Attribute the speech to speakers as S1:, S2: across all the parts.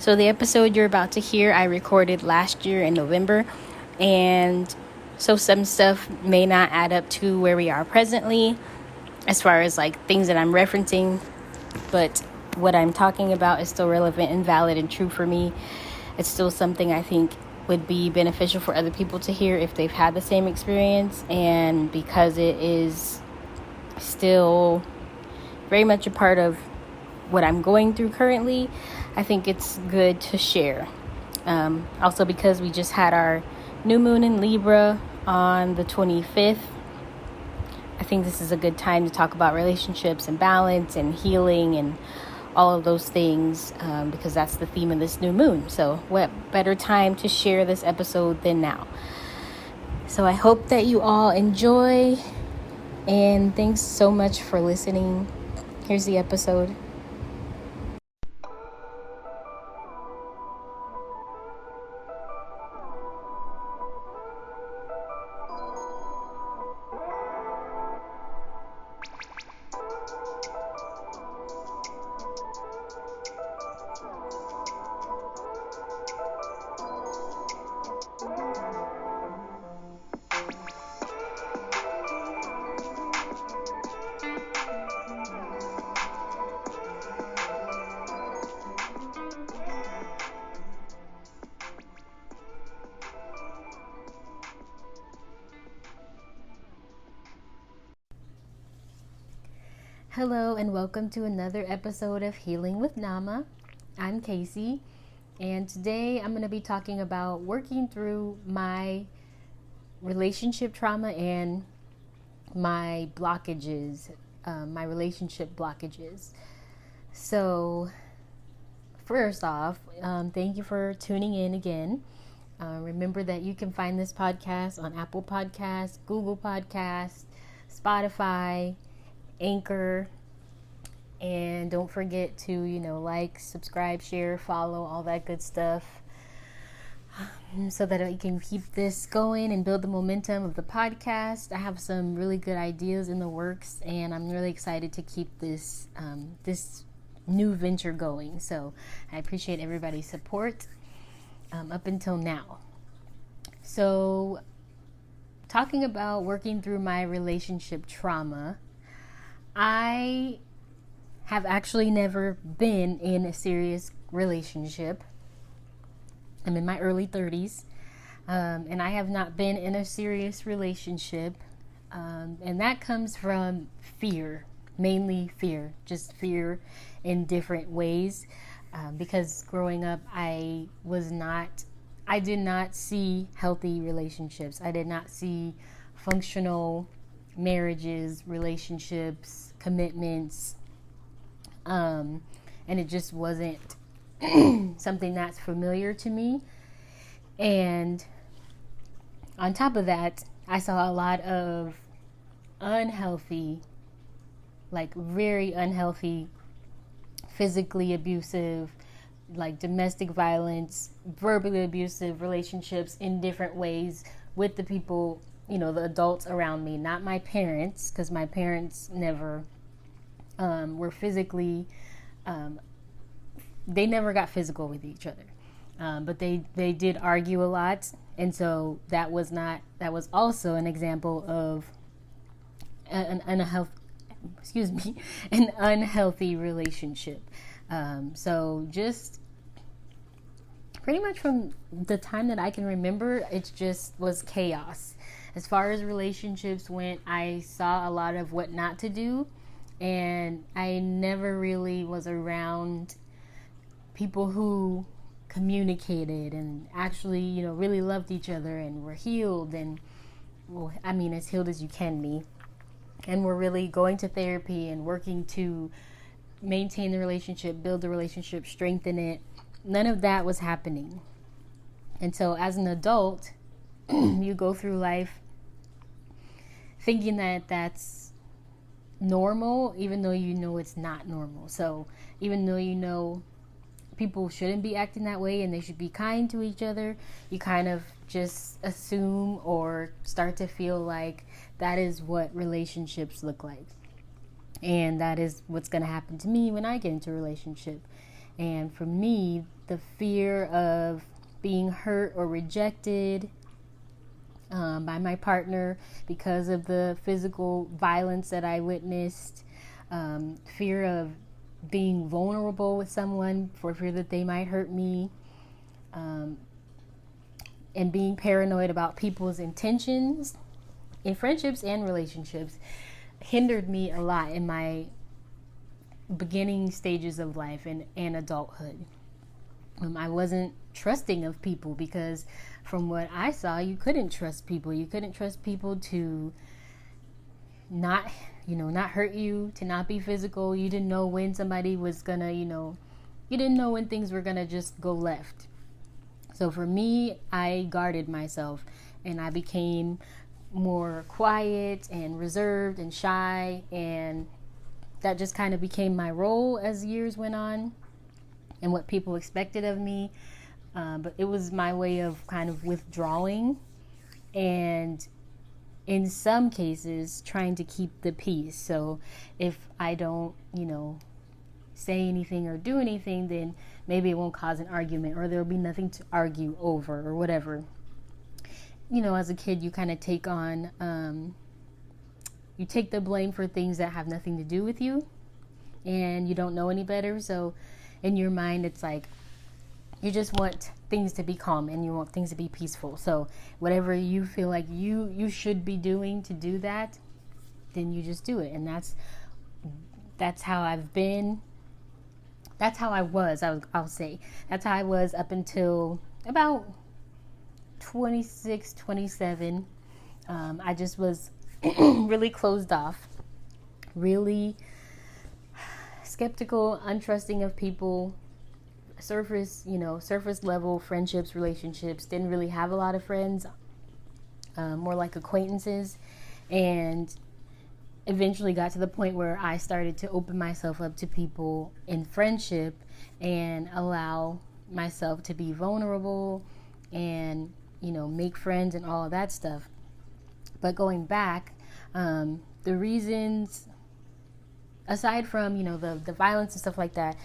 S1: So the episode you're about to hear, I recorded last year in November, and so some stuff may not add up to where we are presently as far as like things that I'm referencing, but what I'm talking about is still relevant and valid and true for me. It's still something I think would be beneficial for other people to hear if they've had the same experience, and because it is still very much a part of what I'm going through currently, I think it's good to share. Also because we just had our new moon in Libra on the 25th, I think this is a good time to talk about relationships and balance and healing and all of those things, because that's the theme of this new moon. So what better time to share this episode than now? So I hope that you all enjoy, and thanks so much for listening. Here's the episode. Hello and welcome to another episode of Healing with Nama. I'm Casey, and today I'm going to be talking about working through my relationship trauma and my blockages, my relationship blockages. So first off, thank you for tuning in again. Remember that you can find this podcast on Apple Podcasts, Google Podcasts, Spotify, Anchor, and don't forget to like, subscribe, share, follow, all that good stuff, so that I can keep this going and build the momentum of the podcast. I have some really good ideas in the works, and I'm really excited to keep this new venture going. So I appreciate everybody's support up until now. So talking about working through my relationship trauma, I have actually never been in a serious relationship. I'm in my early 30s, and I have not been in a serious relationship, and that comes from fear, mainly fear, just fear in different ways, because growing up I did not see healthy relationships. I did not see functional marriages, relationships, commitments, and it just wasn't something that's familiar to me. And on top of that, I saw a lot of unhealthy, like very unhealthy, physically abusive, like domestic violence, verbally abusive relationships in different ways with the people, the adults around me, not my parents, because my parents never were physically, they never got physical with each other, but they did argue a lot, and so that was also an example of an unhealthy relationship. So just pretty much from the time that I can remember, it just was chaos. As far as relationships went, I saw a lot of what not to do, and I never really was around people who communicated and actually, really loved each other and were healed, and as healed as you can be, and were really going to therapy and working to maintain the relationship, build the relationship, strengthen it. None of that was happening. And so as an adult, you go through life thinking that that's normal, even though it's not normal. So even though people shouldn't be acting that way and they should be kind to each other, you kind of just assume or start to feel like that is what relationships look like. And that is what's going to happen to me when I get into a relationship. And for me, the fear of being hurt or rejected by my partner because of the physical violence that I witnessed, fear of being vulnerable with someone for fear that they might hurt me, and being paranoid about people's intentions in friendships and relationships hindered me a lot in my beginning stages of life and adulthood. I wasn't trusting of people because from what I saw, you couldn't trust people. You couldn't trust people to not hurt you, to not be physical. You didn't know when somebody was gonna, you didn't know when things were gonna just go left. So for me, I guarded myself and I became more quiet and reserved and shy, and that just kind of became my role as years went on and what people expected of me. But it was my way of kind of withdrawing and in some cases trying to keep the peace. So if I don't, say anything or do anything, then maybe it won't cause an argument or there'll be nothing to argue over or whatever. As a kid, you kind of take on, you take the blame for things that have nothing to do with you and you don't know any better. So in your mind, it's like, you just want things to be calm and you want things to be peaceful. So whatever you feel like you should be doing to do that, then you just do it. And that's how I've been. That's how I was, I'll say. That's how I was up until about 26, 27. I just was really closed off, really skeptical, untrusting of people, surface level friendships, relationships. Didn't really have a lot of friends, more like acquaintances, and eventually got to the point where I started to open myself up to people in friendship and allow myself to be vulnerable and, make friends and all of that stuff. But going back, the reasons, aside from, the violence and stuff like that,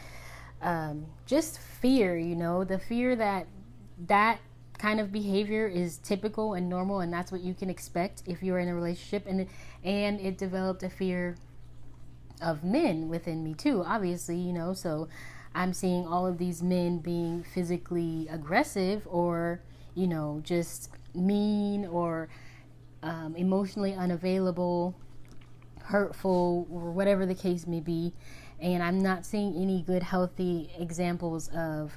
S1: just fear, the fear that kind of behavior is typical and normal, and that's what you can expect if you're in a relationship. And it developed a fear of men within me too, obviously, so I'm seeing all of these men being physically aggressive or, just mean or emotionally unavailable, hurtful, or whatever the case may be. And I'm not seeing any good, healthy examples of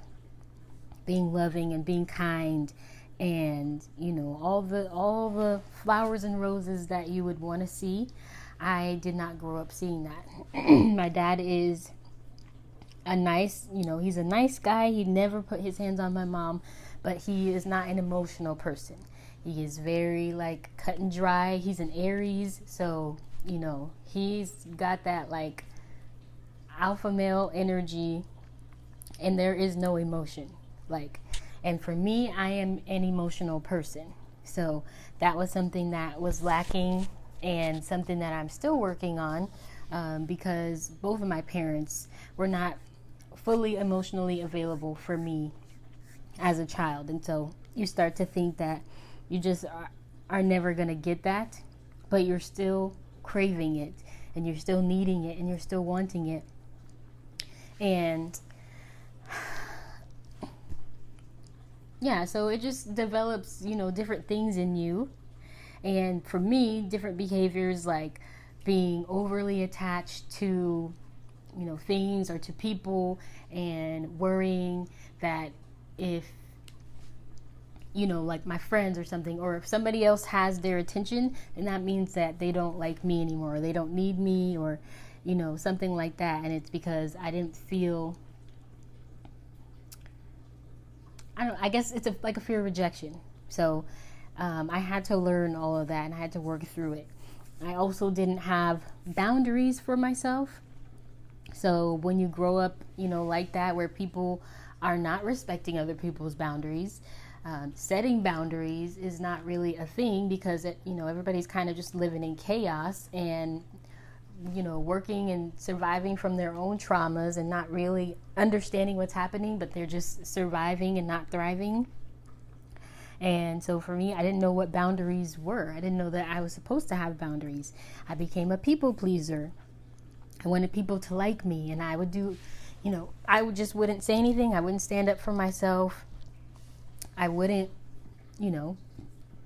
S1: being loving and being kind and, all the flowers and roses that you would want to see. I did not grow up seeing that. My dad is he's a nice guy. He never put his hands on my mom, but he is not an emotional person. He is very cut and dry. He's an Aries. So, he's got that alpha male energy, and there is no emotion. And for me, I am an emotional person. So that was something that was lacking and something that I'm still working on, because both of my parents were not fully emotionally available for me as a child. And so you start to think that you just are never going to get that, but you're still craving it and you're still needing it and you're still wanting it. And yeah, so it just develops, different things in you. And for me, different behaviors like being overly attached to, things or to people, and worrying that if, my friends or something, or if somebody else has their attention, then that means that they don't like me anymore, or they don't need me, or, something like that. And it's because I didn't feel, I guess it's a fear of rejection. So I had to learn all of that and I had to work through it. I also didn't have boundaries for myself. So when you grow up, like that, where people are not respecting other people's boundaries, setting boundaries is not really a thing, because everybody's kind of just living in chaos and working and surviving from their own traumas and not really understanding what's happening, but they're just surviving and not thriving. And so for me, I didn't know what boundaries were. I didn't know that I was supposed to have boundaries. I became a people pleaser. I wanted people to like me, and I would do, wouldn't say anything. I wouldn't stand up for myself. I wouldn't,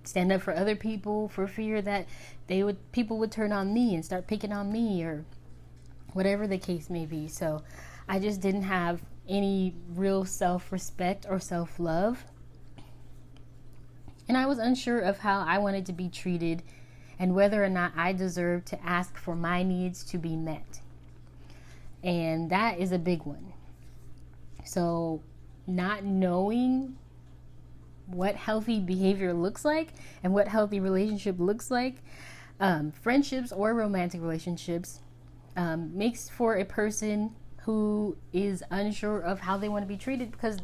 S1: stand up for other people for fear that people would turn on me and start picking on me or whatever the case may be. So I just didn't have any real self-respect or self-love. And I was unsure of how I wanted to be treated and whether or not I deserved to ask for my needs to be met. And that is a big one. So not knowing what healthy behavior looks like and what healthy relationship looks like, friendships or romantic relationships, makes for a person who is unsure of how they want to be treated, because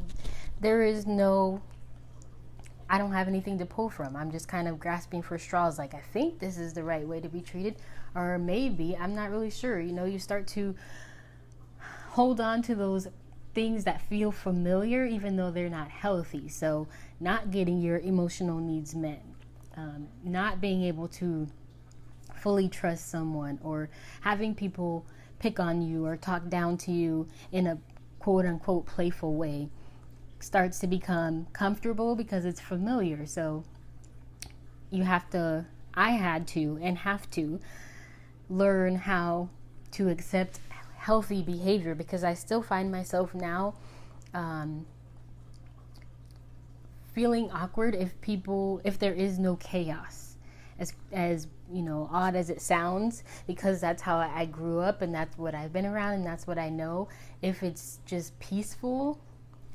S1: there is I don't have anything to pull from. I'm just kind of grasping for straws. Like, I think this is the right way to be treated, or maybe I'm not really sure. You start to hold on to those things that feel familiar, even though they're not healthy. So not getting your emotional needs met, not being able to fully trust someone, or having people pick on you or talk down to you in a quote unquote playful way starts to become comfortable because it's familiar. So I had to learn how to accept healthy behavior, because I still find myself now feeling awkward if there is no chaos, as odd as it sounds, because that's how I grew up and that's what I've been around and that's what I know. If it's just peaceful,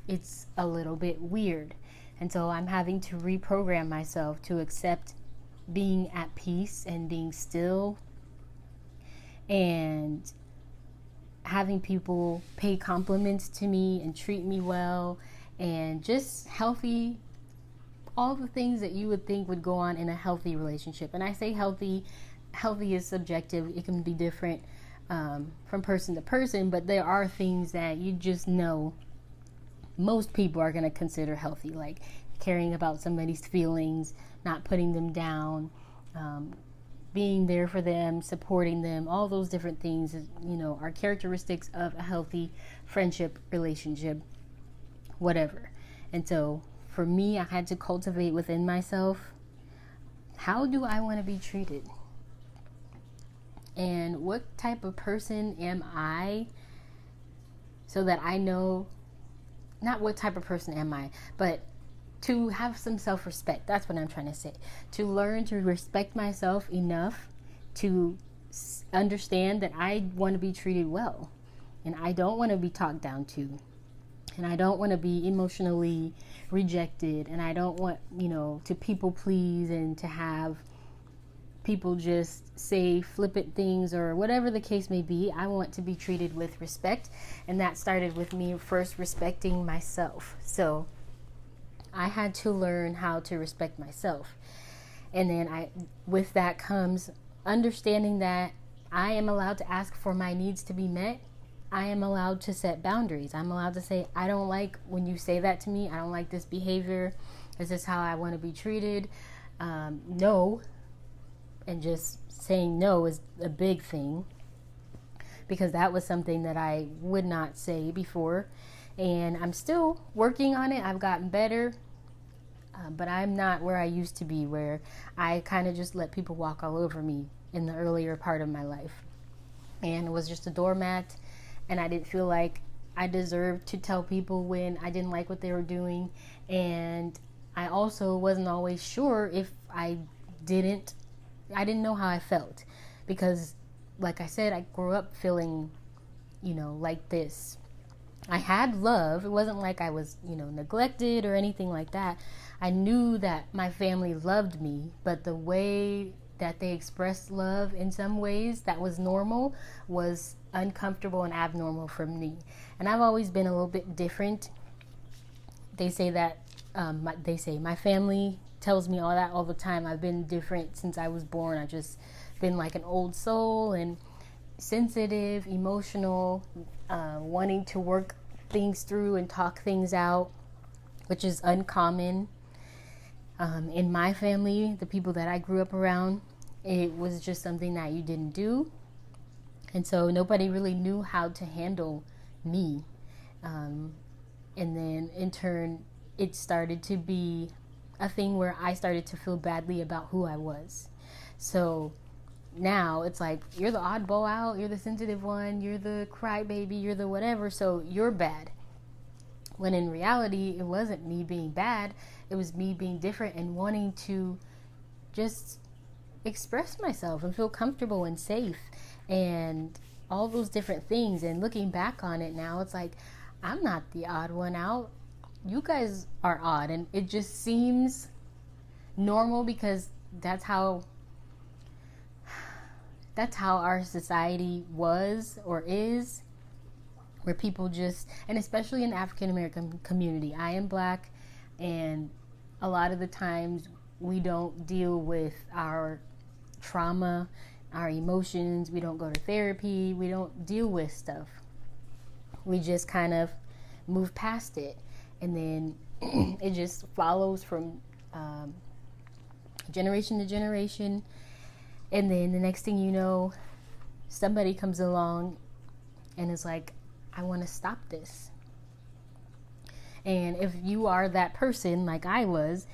S1: it's a little bit weird. And so I'm having to reprogram myself to accept being at peace and being still, and having people pay compliments to me and treat me well, and just healthy, all the things that you would think would go on in a healthy relationship. And I say healthy is subjective. It can be different from person to person, but there are things that you just know most people are going to consider healthy, like caring about somebody's feelings, not putting them down, being there for them, supporting them. All those different things, are characteristics of a healthy friendship, relationship, whatever. And so for me, I had to cultivate within myself, how do I want to be treated? And what type of person am I, so that I know, not what type of person am I, but to have some self-respect. That's what I'm trying to say. To learn to respect myself enough to understand that I want to be treated well, and I don't want to be talked down to, and I don't want to be emotionally rejected, and I don't want, to people please and to have people just say flippant things or whatever the case may be. I want to be treated with respect, and that started with me first respecting myself. So I had to learn how to respect myself, and then with that comes understanding that I am allowed to ask for my needs to be met. I am allowed to set boundaries. I'm allowed to say, I don't like when you say that to me. I don't like this behavior. Is this how I want to be treated? No. And just saying no is a big thing, because that was something that I would not say before, and I'm still working on it. I've gotten better, but I'm not where I used to be, where I kind of just let people walk all over me in the earlier part of my life, and it was just a doormat, and I didn't feel like I deserved to tell people when I didn't like what they were doing. And I also wasn't always sure if I didn't know how I felt, because like I said, I grew up feeling, like this. I had love. It wasn't like I was, neglected or anything like that. I knew that my family loved me, but the way that they expressed love in some ways that was normal was uncomfortable and abnormal for me. And I've always been a little bit different. They say that, my family tells me all that all the time. I've been different since I was born. I've just been like an old soul, and sensitive, emotional, wanting to work things through and talk things out, which is uncommon. In my family, the people that I grew up around, it was just something that you didn't do. And so nobody really knew how to handle me. And then in turn, it started to be a thing where I started to feel badly about who I was. So now it's like, you're the oddball out, you're the sensitive one, you're the crybaby, you're the whatever, so you're bad. When in reality, it wasn't me being bad, it was me being different and wanting to just express myself and feel comfortable and safe and all those different things. And looking back on it now, it's like, I'm not the odd one out. You guys are odd, and it just seems normal because that's how our society was or is, where people just, and especially in the African American community, I am Black, and a lot of the times we don't deal with our trauma, our emotions, we don't go to therapy, we don't deal with stuff. We just kind of move past it, and then it just follows from generation to generation. And then the next thing you know, somebody comes along and is like, I want to stop this. And if you are that person, like I was,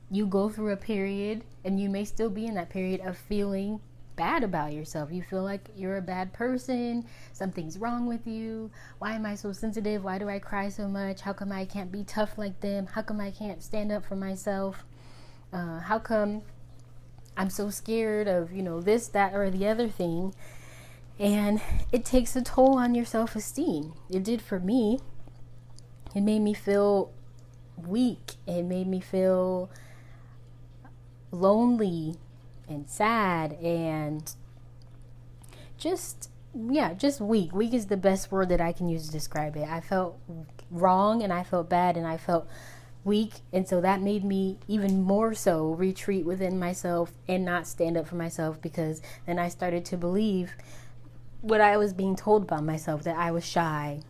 S1: you go through a period, and you may still be in that period of feeling bad about yourself. You feel like you're a bad person, something's wrong with you. Why am I so sensitive? Why do I cry so much? How come I can't be tough like them? How come I can't stand up for myself? How come I'm so scared of, this, that, or the other thing? And it takes a toll on your self-esteem. It did for me. It made me feel weak. It made me feel lonely and sad and just weak. Weak is the best word that I can use to describe it. I felt wrong, and I felt bad, and I felt weak, and so that made me even more so retreat within myself and not stand up for myself, because then I started to believe what I was being told about myself, that I was shy,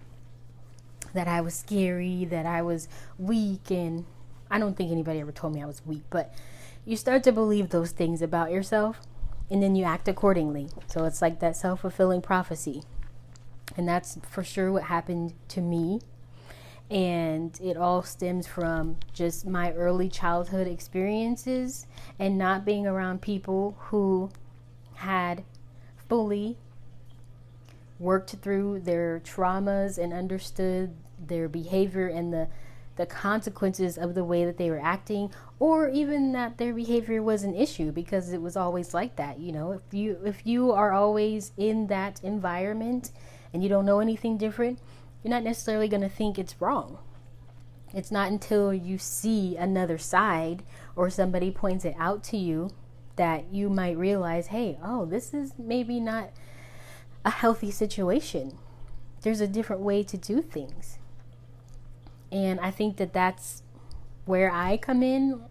S1: that I was scary, that I was weak. And I don't think anybody ever told me I was weak, but you start to believe those things about yourself, and then you act accordingly. So it's like that self-fulfilling prophecy, and that's for sure what happened to me. And it all stems from just my early childhood experiences and not being around people who had fully worked through their traumas and understood their behavior and the consequences of the way that they were acting, or even that their behavior was an issue, because it was always like that. If you are always in that environment and you don't know anything different, you're not necessarily going to think it's wrong. It's not until you see another side or somebody points it out to you that you might realize, hey, this is maybe not a healthy situation. There's a different way to do things. And I think that that's where I come in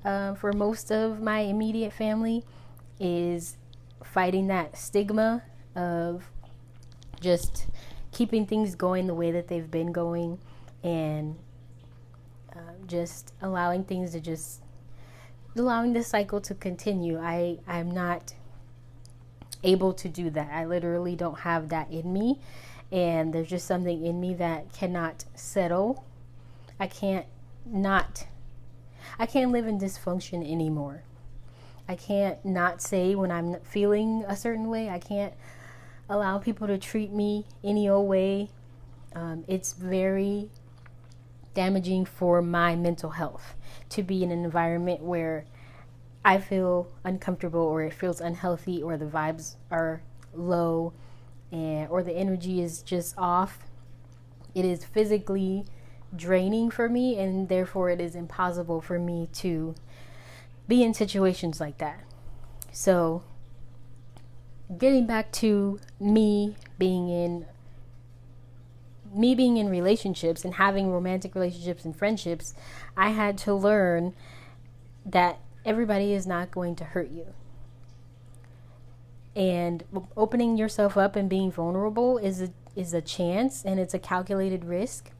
S1: for most of my immediate family, is fighting that stigma of just keeping things going the way that they've been going, and just allowing the cycle to continue. I'm not able to do that. I literally don't have that in me, and there's just something in me that cannot settle. I can't live in dysfunction anymore. I can't not say when I'm feeling a certain way. I can't allow people to treat me any old way. It's very damaging for my mental health to be in an environment where I feel uncomfortable, or it feels unhealthy, or the vibes are low, or the energy is just off. It is physically draining for me, and therefore it is impossible for me to be in situations like that. So getting back to me being in relationships and having romantic relationships and friendships, I had to learn that everybody is not going to hurt you. And opening yourself up and being vulnerable is a chance, and it's a calculated risk.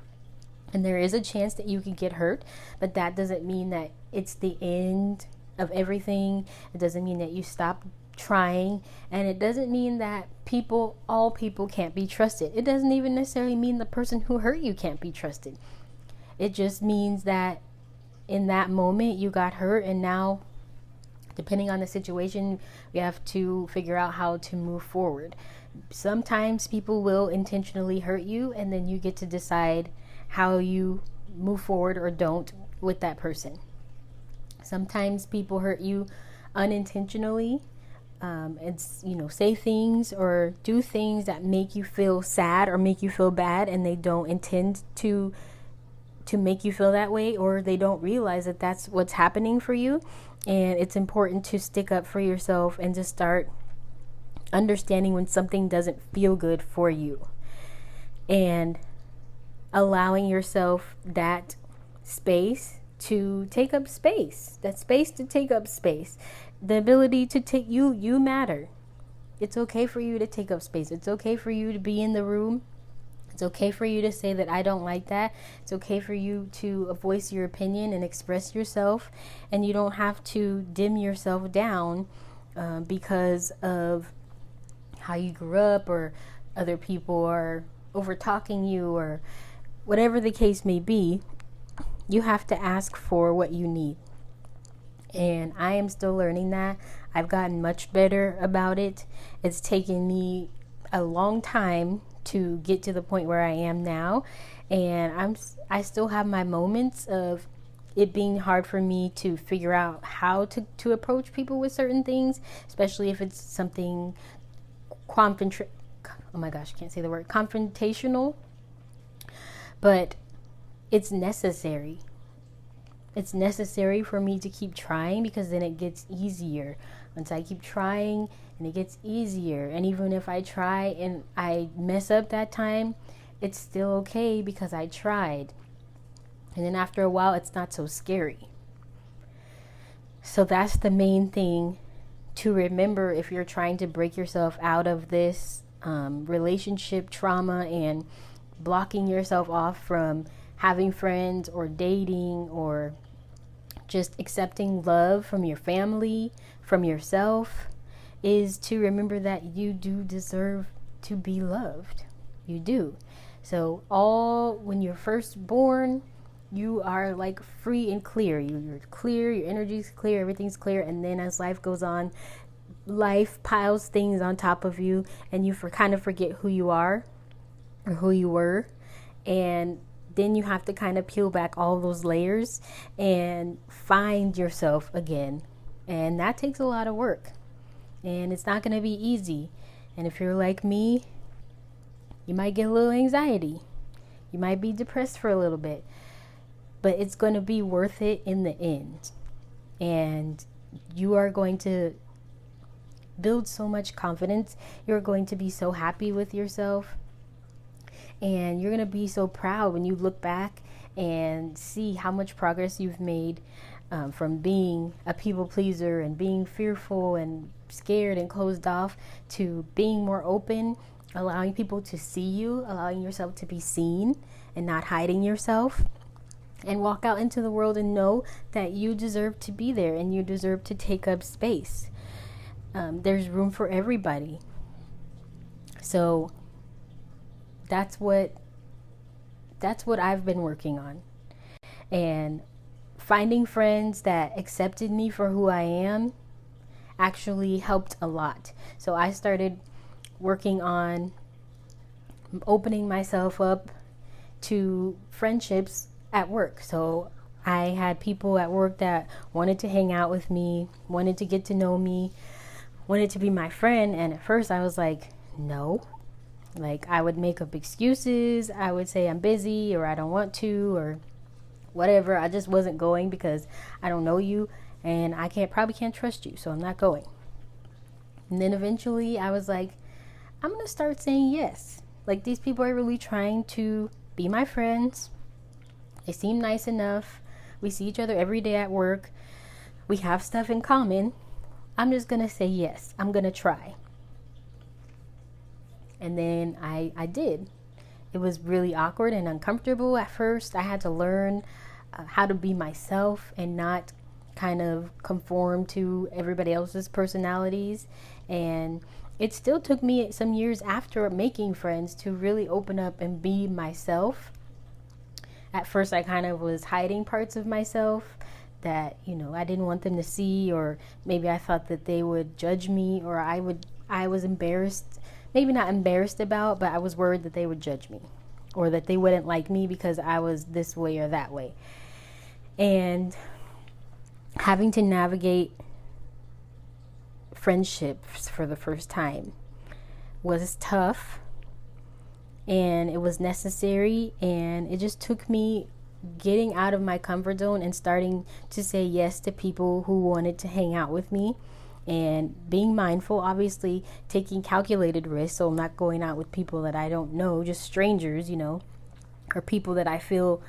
S1: And there is a chance that you can get hurt, but that doesn't mean that it's the end of everything. It doesn't mean that you stop trying, and it doesn't mean that all people can't be trusted. It doesn't even necessarily mean the person who hurt you can't be trusted. It just means that in that moment you got hurt, and now, depending on the situation, we have to figure out how to move forward. Sometimes people will intentionally hurt you, and then you get to decide how you move forward or don't with that person. Sometimes people hurt you unintentionally, and say things or do things that make you feel sad or make you feel bad, and they don't intend to make you feel that way, or they don't realize that that's what's happening for you. And it's important to stick up for yourself and to start understanding when something doesn't feel good for you, and allowing yourself that space to take up space, the ability to take you matter. It's okay for you to take up space. It's okay for you to be in the room. It's okay for you to say that I don't like that. It's okay for you to voice your opinion and express yourself, and you don't have to dim yourself down because of how you grew up, or other people are over talking you, or whatever the case may be. You have to ask for what you need. And I am still learning that. I've gotten much better about it. It's taken me a long time to get to the point where I am now. And I still have my moments of it being hard for me to figure out how to approach people with certain things, especially if it's something confrontational. But it's necessary. It's necessary for me to keep trying, because then it gets easier. Once I keep trying, and it gets easier. And even if I try and I mess up that time, it's still okay because I tried. And then after a while, it's not so scary. So that's the main thing to remember if you're trying to break yourself out of this relationship trauma and blocking yourself off from having friends or dating, or just accepting love from your family, from yourself, is to remember that you do deserve to be loved. You do. So when you're first born, you are like free and clear. You're clear, your energy's clear, everything's clear. And then as life goes on, life piles things on top of you, and you kind of forget who you are or who you were. And then you have to kind of peel back all those layers and find yourself again. And that takes a lot of work. And it's not going to be easy. And if you're like me, you might get a little anxiety. You might be depressed for a little bit. But it's going to be worth it in the end. And you are going to build so much confidence. You're going to be so happy with yourself. And you're going to be so proud when you look back and see how much progress you've made from being a people pleaser and being fearful and scared and closed off, to being more open, allowing people to see you, allowing yourself to be seen and not hiding yourself, and walk out into the world and know that you deserve to be there and you deserve to take up space. There's room for everybody. So that's what I've been working on. And finding friends that accepted me for who I am actually helped a lot. So I started working on opening myself up to friendships at work. So I had people at work that wanted to hang out with me, wanted to get to know me, wanted to be my friend. And at first I was like, no. Like, I would make up excuses. I would say I'm busy, or I don't want to, or whatever. I just wasn't going because I don't know you and I probably can't trust you, so I'm not going. And then eventually I was like, I'm going to start saying yes. Like, these people are really trying to be my friends. They seem nice enough. We see each other every day at work. We have stuff in common. I'm just going to say yes. I'm going to try. And then I did. It was really awkward and uncomfortable at first. I had to learn how to be myself and not kind of conform to everybody else's personalities. And it still took me some years after making friends to really open up and be myself. At first, I kind of was hiding parts of myself that, I didn't want them to see, or maybe I thought that they would judge me, or I was embarrassed, maybe not embarrassed about, but I was worried that they would judge me, or that they wouldn't like me because I was this way or that way. And having to navigate friendships for the first time was tough, and it was necessary, and it just took me getting out of my comfort zone and starting to say yes to people who wanted to hang out with me, and being mindful, obviously taking calculated risks. So I'm not going out with people that I don't know, just strangers, or people that I feel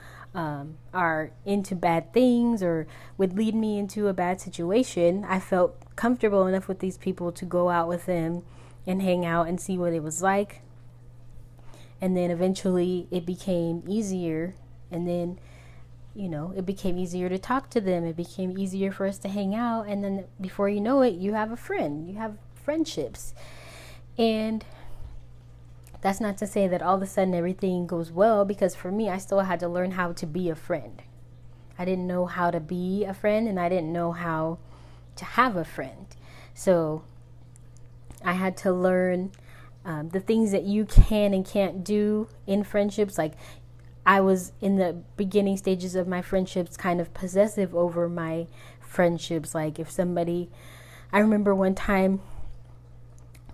S1: are into bad things or would lead me into a bad situation. I felt comfortable enough with these people to go out with them and hang out and see what it was like. And then eventually it became easier. And then, it became easier to talk to them. It became easier for us to hang out. And then before you know it, you have a friend. You have friendships. And that's not to say that all of a sudden everything goes well, because for me, I still had to learn how to be a friend. I didn't know how to be a friend, and I didn't know how to have a friend. So I had to learn the things that you can and can't do in friendships. Like, I was in the beginning stages of my friendships kind of possessive over my friendships. Like, if somebody, I remember one time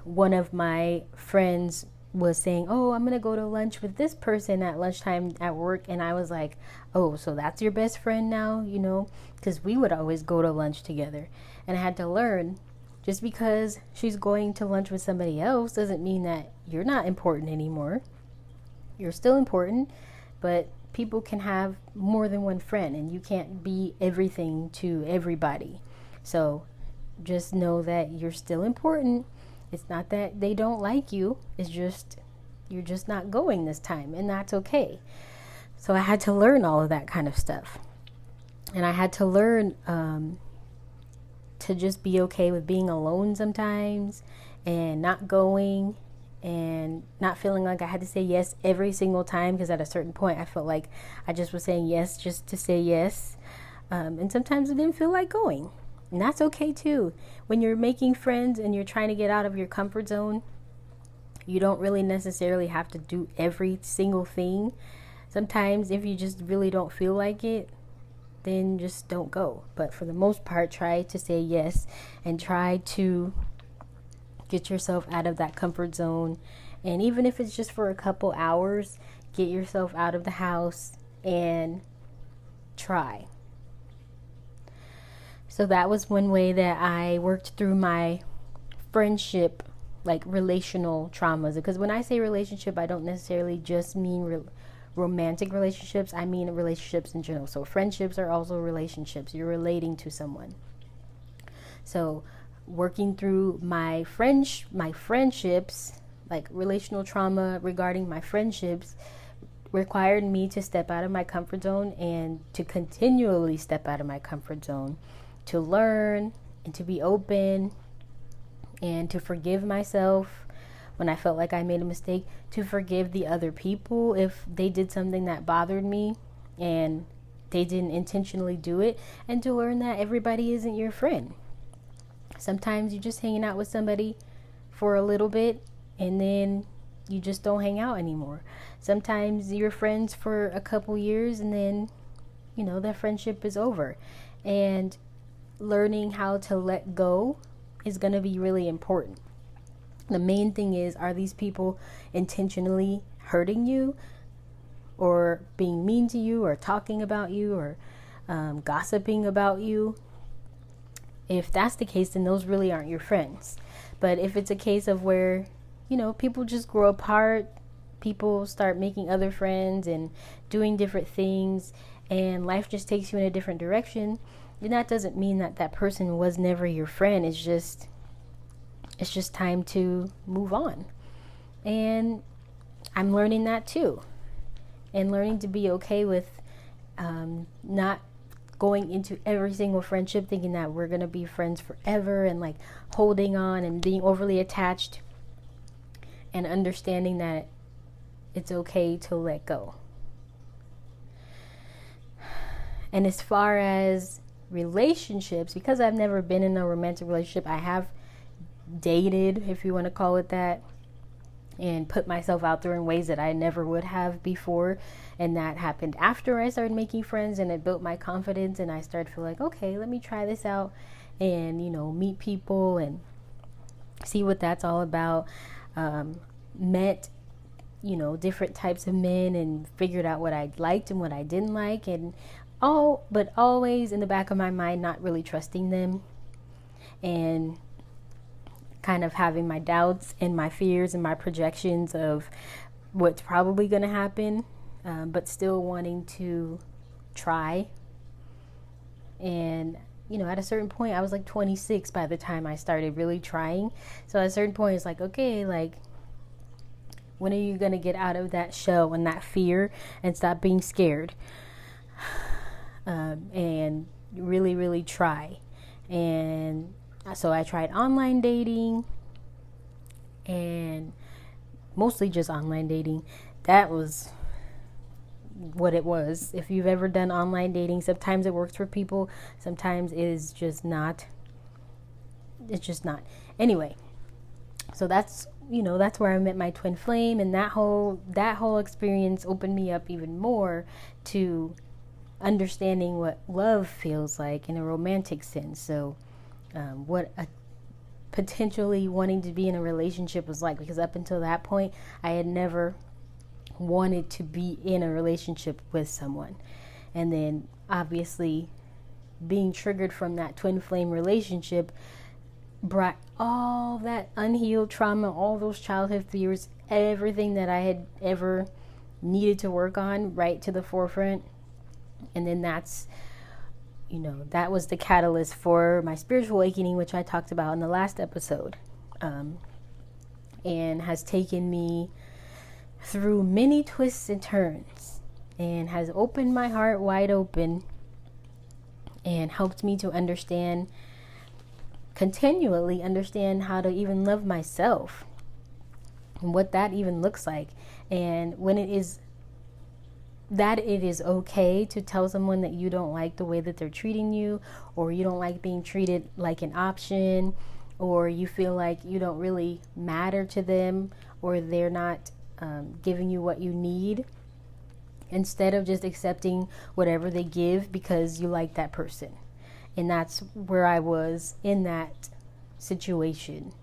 S1: one of my friends was saying, oh, I'm going to go to lunch with this person at lunchtime at work. And I was like, oh, so that's your best friend now, because we would always go to lunch together. And I had to learn, just because she's going to lunch with somebody else doesn't mean that you're not important anymore. You're still important, but people can have more than one friend, and you can't be everything to everybody. So just know that you're still important. It's not that they don't like you. It's just, you're just not going this time, and that's okay. So I had to learn all of that kind of stuff. And I had to learn to just be okay with being alone sometimes, and not going, and not feeling like I had to say yes every single time, because at a certain point I felt like I just was saying yes just to say yes. And sometimes I didn't feel like going. And that's okay too. When you're making friends and you're trying to get out of your comfort zone, you don't really necessarily have to do every single thing. Sometimes if you just really don't feel like it, then just don't go. But for the most part, try to say yes and try to get yourself out of that comfort zone. And even if it's just for a couple hours, get yourself out of the house and try. So that was one way that I worked through my friendship, like relational traumas. Because when I say relationship, I don't necessarily just mean romantic relationships. I mean relationships in general. So friendships are also relationships. You're relating to someone. So working through my friendships, like relational trauma regarding my friendships, required me to step out of my comfort zone, and to continually step out of my comfort zone, to learn and to be open, and to forgive myself when I felt like I made a mistake, to forgive the other people if they did something that bothered me and they didn't intentionally do it, and to learn that everybody isn't your friend. Sometimes you're just hanging out with somebody for a little bit, and then you just don't hang out anymore. Sometimes you're friends for a couple years, and then, that friendship is over. And learning how to let go is going to be really important. The main thing is, are these people intentionally hurting you, or being mean to you, or talking about you, or gossiping about you? If that's the case, then those really aren't your friends. But if it's a case of where, people just grow apart, people start making other friends and doing different things, and life just takes you in a different direction, then that doesn't mean that that person was never your friend. It's just time to move on. And I'm learning that too. And learning to be okay with not going into every single friendship thinking that we're going to be friends forever and like holding on and being overly attached, and understanding that it's okay to let go. And as far as relationships, because I've never been in a romantic relationship, I have dated, if you want to call it that, and put myself out there in ways that I never would have before. And that happened after I started making friends, and it built my confidence, and I started to feel like, okay, let me try this out and, meet people and see what that's all about. Met, different types of men and figured out what I liked and what I didn't like, but always in the back of my mind, not really trusting them, and kind of having my doubts and my fears and my projections of what's probably going to happen, but still wanting to try. And at a certain point, I was like 26 by the time I started really trying. So at a certain point, it's like, okay, like, when are you going to get out of that shell and that fear and stop being scared? And really, really try. And so I tried online dating, and mostly just online dating. That was what it was. If you've ever done online dating, sometimes it works for people, sometimes it is just not. It's just not. Anyway, so that's where I met my twin flame, and that whole experience opened me up even more to understanding what love feels like in a romantic sense. So what a potentially wanting to be in a relationship was like, because up until that point I had never wanted to be in a relationship with someone. And then obviously being triggered from that twin flame relationship brought all that unhealed trauma, all those childhood fears, everything that I had ever needed to work on right to the forefront. And then that was the catalyst for my spiritual awakening, which I talked about in the last episode, and has taken me through many twists and turns, and has opened my heart wide open, and helped me to continually understand how to even love myself, and what that even looks like, and when it is okay to tell someone that you don't like the way that they're treating you, or you don't like being treated like an option, or you feel like you don't really matter to them, or they're not giving you what you need, instead of just accepting whatever they give because you like that person. And that's where I was in that situation.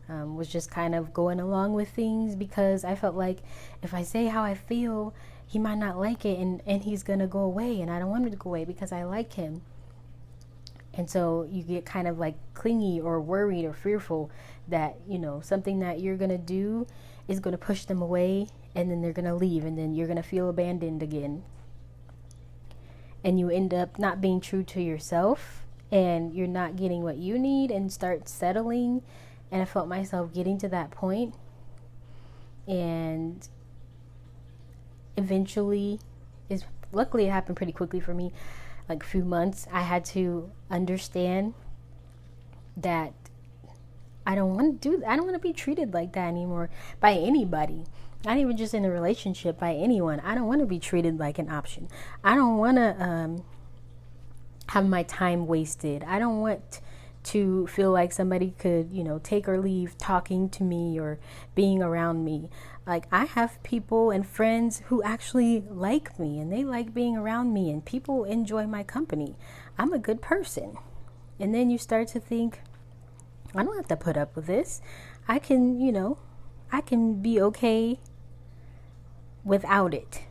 S1: Was just kind of going along with things because I felt like if I say how I feel, he might not like it, and he's going to go away, and I don't want him to go away because I like him. And so you get kind of like clingy or worried or fearful that, something that you're going to do is going to push them away, and then they're going to leave, and then you're going to feel abandoned again. And you end up not being true to yourself, and you're not getting what you need, and start settling. And I felt myself getting to that point, and eventually, luckily it happened pretty quickly for me, like a few months. I had to understand that I don't want to be treated like that anymore by anybody, not even just in a relationship, by anyone. I don't want to be treated like an option. I don't want to have my time wasted. I don't want to feel like somebody could, take or leave talking to me or being around me. Like, I have people and friends who actually like me, and they like being around me, and people enjoy my company. I'm a good person. And then you start to think, I don't have to put up with this. I can be okay without it.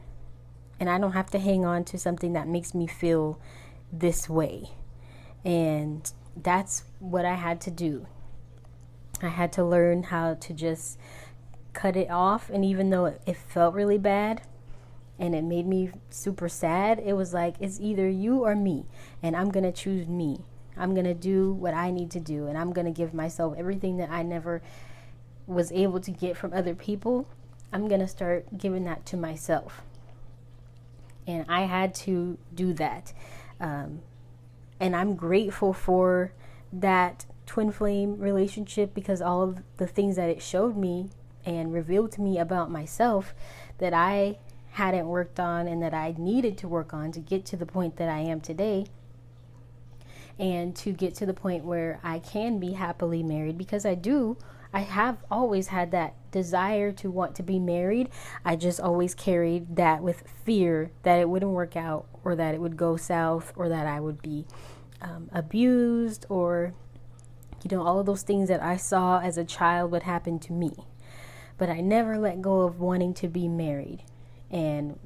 S1: And I don't have to hang on to something that makes me feel this way. And that's what I had to do. I had to learn how to just cut it off. And even though it felt really bad and it made me super sad, it was like, it's either you or me, and I'm going to choose me. I'm going to do what I need to do, and I'm going to give myself everything that I never was able to get from other people, I'm going to start giving that to myself. And I had to do that. And I'm grateful for that twin flame relationship, because all of the things that it showed me and revealed to me about myself that I hadn't worked on and that I needed to work on to get to the point that I am today, and to get to the point where I can be happily married, because I have always had that desire to want to be married. I just always carried that with fear that it wouldn't work out, or that it would go south, or that I would be abused, or all of those things that I saw as a child would happen to me. But I never let go of wanting to be married, and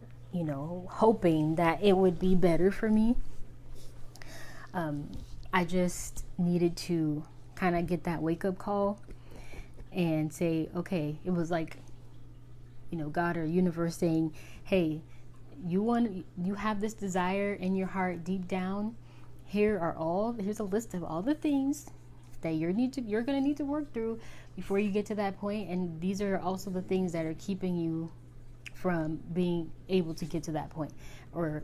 S1: hoping that it would be better for me. I just needed to kind of get that wake-up call and say, okay, it was like, God or universe saying, hey, you have this desire in your heart deep down. Here's a list of all the things that you're going to need to work through before you get to that point. And these are also the things that are keeping you from being able to get to that point, or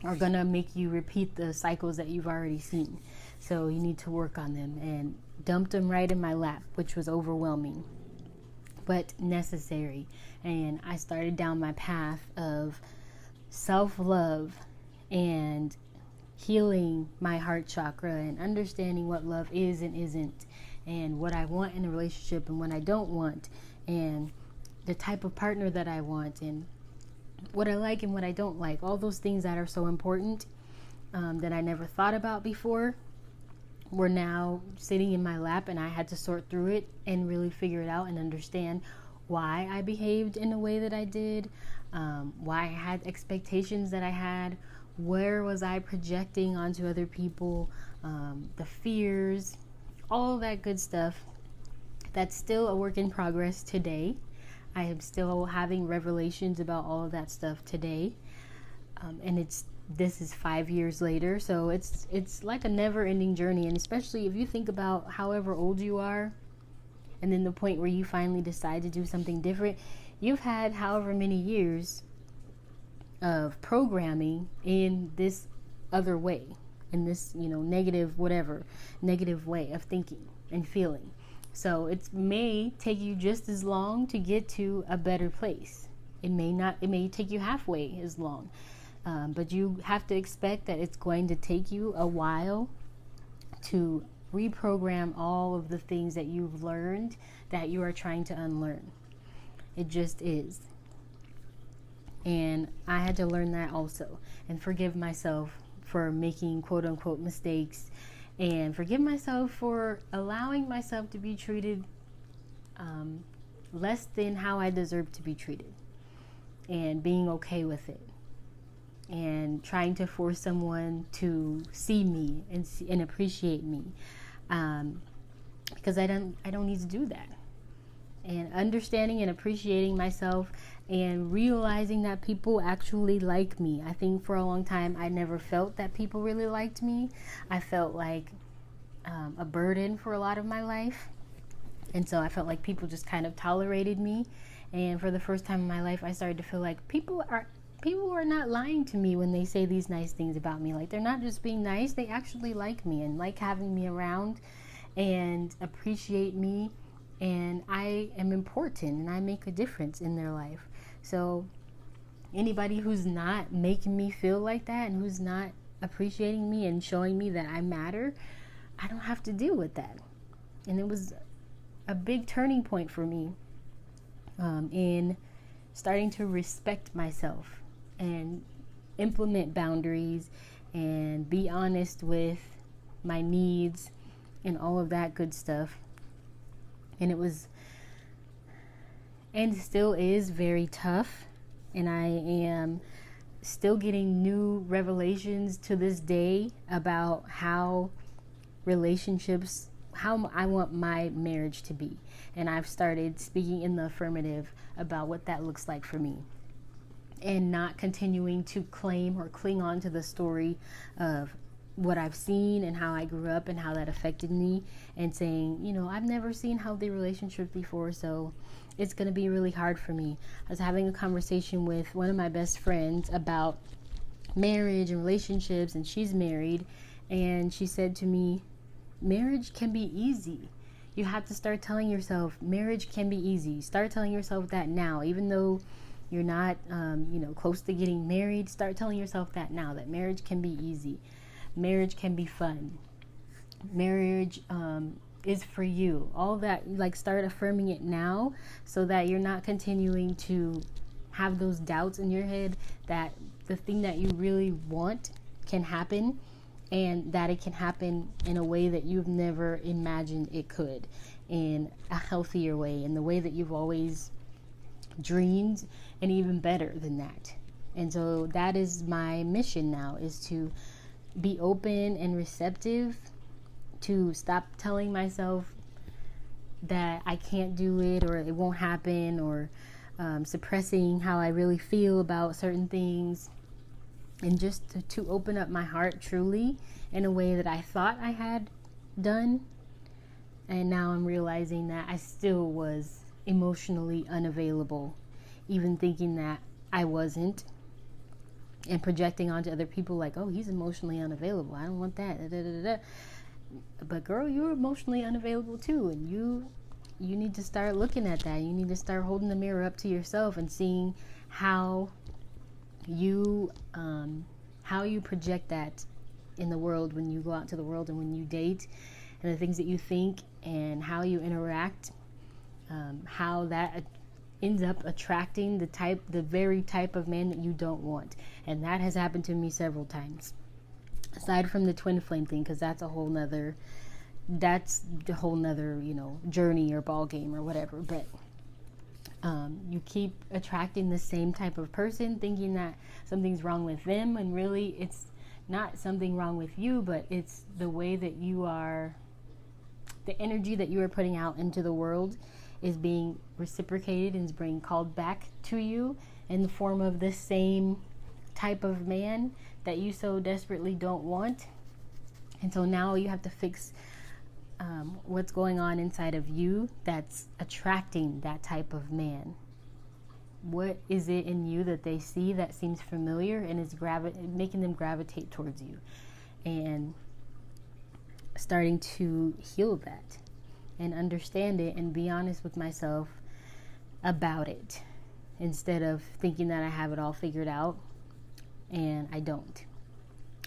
S1: are going to make you repeat the cycles that you've already seen. So you need to work on them, and dumped them right in my lap, which was overwhelming, but necessary. And I started down my path of self-love and healing my heart chakra, and understanding what love is and isn't, and what I want in a relationship and what I don't want, and the type of partner that I want, and what I like and what I don't like. All those things that are so important, that I never thought about before, were now sitting in my lap, and I had to sort through it and really figure it out and understand why I behaved in the way that I did, why I had expectations that I had, where was I projecting onto other people, the fears, all that good stuff. That's still a work in progress today. I am still having revelations about all of that stuff today. And this is 5 years later, so it's like a never-ending journey. And especially if you think about however old you are, and then the point where you finally decide to do something different, you've had however many years of programming in this other way, in this negative way of thinking and feeling. So it may take you just as long to get to a better place. It may take you halfway as long. But you have to expect that it's going to take you a while to reprogram all of the things that you've learned that you are trying to unlearn. It just is. And I had to learn that also, and forgive myself for making quote unquote mistakes, and forgive myself for allowing myself to be treated less than how I deserve to be treated, and being okay with it, and trying to force someone to see me and appreciate me, because I don't need to do that. And understanding and appreciating myself, and realizing that people actually like me. I think for a long time I never felt that people really liked me. I felt like a burden for a lot of my life, and so I felt like people just kind of tolerated me. And for the first time in my life, I started to feel like people are not lying to me when they say these nice things about me. Like, they're not just being nice, they actually like me and like having me around and appreciate me, and I am important and I make a difference in their life. So anybody who's not making me feel like that, and who's not appreciating me and showing me that I matter, I don't have to deal with that. And it was a big turning point for me in starting to respect myself and implement boundaries and be honest with my needs and all of that good stuff. And it was, and still is, very tough. And I am still getting new revelations to this day about how I want my marriage to be. And I've started speaking in the affirmative about what that looks like for me, and not continuing to claim or cling on to the story of what I've seen and how I grew up and how that affected me, and saying, I've never seen healthy relationships before, so it's going to be really hard for me. I was having a conversation with one of my best friends about marriage and relationships, and she's married, and she said to me, marriage can be easy. You have to start telling yourself marriage can be easy. Start telling yourself that now, even though you're not close to getting married. Start telling yourself that now, that marriage can be easy. Marriage can be fun. Marriage is for you. All that, like, start affirming it now, so that you're not continuing to have those doubts in your head that the thing that you really want can happen, and that it can happen in a way that you've never imagined it could, in a healthier way, in the way that you've always dreamed, and even better than that. And so that is my mission now, is to be open and receptive, to stop telling myself that I can't do it, or it won't happen, or suppressing how I really feel about certain things, and just to open up my heart truly in a way that I thought I had done. And now I'm realizing that I still was emotionally unavailable, even thinking that I wasn't, and projecting onto other people like, oh, he's emotionally unavailable, I don't want that, da, da, da, da. But girl, you're emotionally unavailable too, and you need to start looking at that. You need to start holding the mirror up to yourself and seeing how you project that in the world, when you go out to the world and when you date, and the things that you think and how you interact, how that ends up attracting the very type of man that you don't want. And that has happened to me several times, aside from the twin flame thing, because that's the whole nother journey or ball game or whatever. But you keep attracting the same type of person, thinking that something's wrong with them, and really it's not something wrong with you, but it's the way that you are, the energy that you are putting out into the world is being reciprocated and is being called back to you in the form of the same type of man that you so desperately don't want. And so now you have to fix what's going on inside of you that's attracting that type of man. What is it in you that they see that seems familiar and is making them gravitate towards you? And starting to heal that and understand it and be honest with myself about it, instead of thinking that I have it all figured out, and I don't.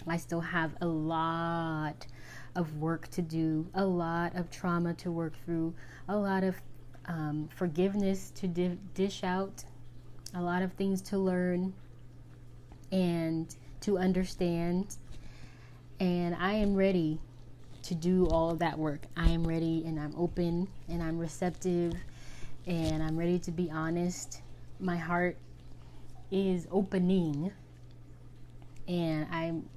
S1: I still have a lot of work to do, a lot of trauma to work through, a lot of forgiveness to dish out, a lot of things to learn and to understand. And I am ready to do all of that work. I am ready, and I'm open, and I'm receptive, and I'm ready to be honest. My heart is opening, and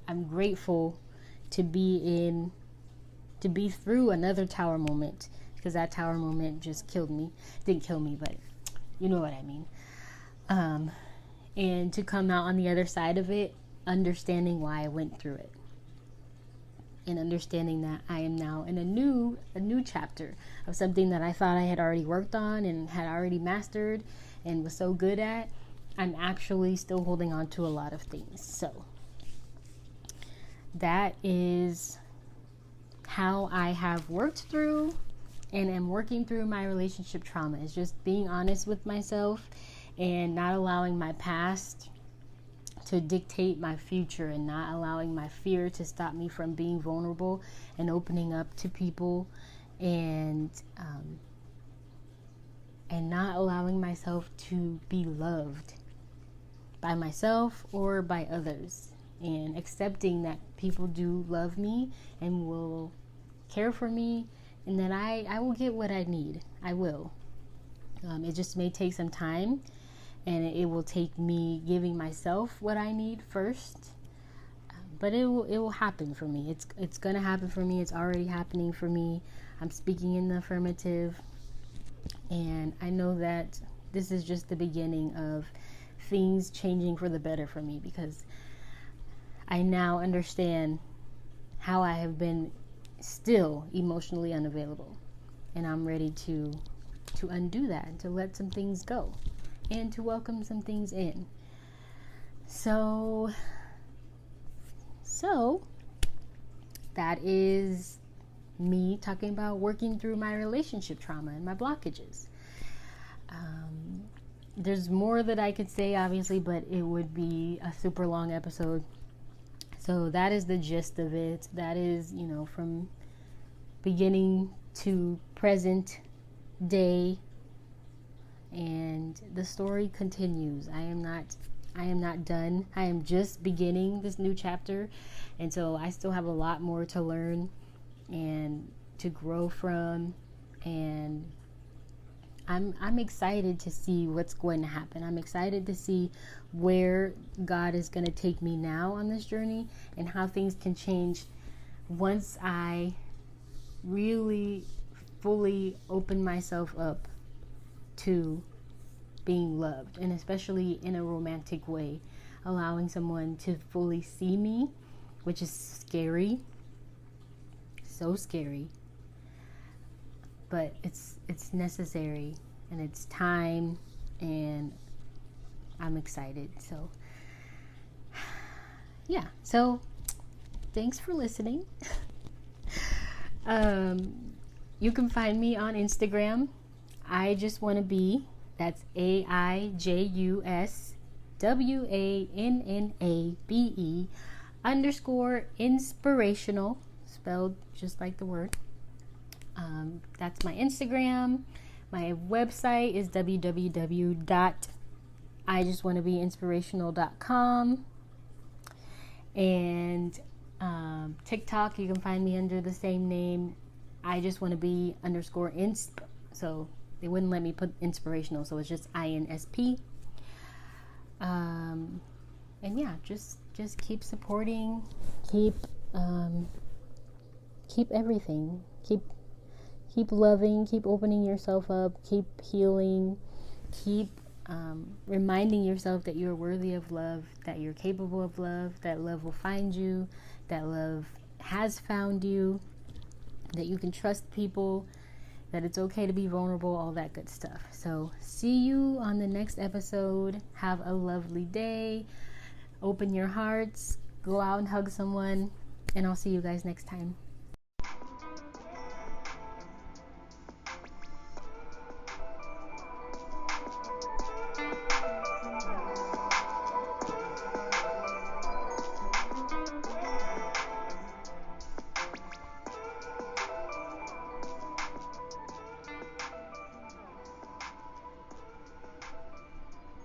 S1: I'm grateful to be through another tower moment, because that tower moment just killed me. Didn't kill me, but you know what I mean. And to come out on the other side of it, understanding why I went through it, and understanding that I am now in a new chapter of something that I thought I had already worked on and had already mastered and was so good at. I'm actually still holding on to a lot of things. So that is how I have worked through and am working through my relationship trauma, is just being honest with myself and not allowing my past to dictate my future, and not allowing my fear to stop me from being vulnerable and opening up to people, and not allowing myself to be loved by myself or by others, and accepting that people do love me and will care for me, and that I will get what I need. I will. It just may take some time, and it will take me giving myself what I need first, but it will happen for me. It's gonna happen for me. It's already happening for me. I'm speaking in the affirmative, and I know that this is just the beginning of things changing for the better for me, because I now understand how I have been still emotionally unavailable. And I'm ready to undo that, to let some things go, and to welcome some things in. So that is me talking about working through my relationship trauma and my blockages. There's more that I could say, obviously, but it would be a super long episode. So that is the gist of it. That is, from beginning to present day, and the story continues. I am not done. I am just beginning this new chapter, and so I still have a lot more to learn and to grow from, and I'm excited to see what's going to happen. I'm excited to see where God is going to take me now on this journey, and how things can change once I really fully open myself up to being loved, and especially in a romantic way, allowing someone to fully see me, which is scary, so scary, but it's necessary, and it's time, and I'm excited. So yeah, so thanks for listening. You can find me on Instagram. I just want to be, that's AIJUSWANNABE _inspirational, spelled just like the word. That's my Instagram. My website is www.ijustwannabeinspirational.com. And TikTok, you can find me under the same name, I just want to be _insp. So they wouldn't let me put inspirational, so it's just INSP. And yeah, just keep supporting, keep everything, keep loving, keep opening yourself up, keep healing, keep reminding yourself that you're worthy of love, that you're capable of love, that love will find you, that love has found you, that you can trust people, that it's okay to be vulnerable, all that good stuff. So see you on the next episode. Have a lovely day. Open your hearts, go out and hug someone, and I'll see you guys next time.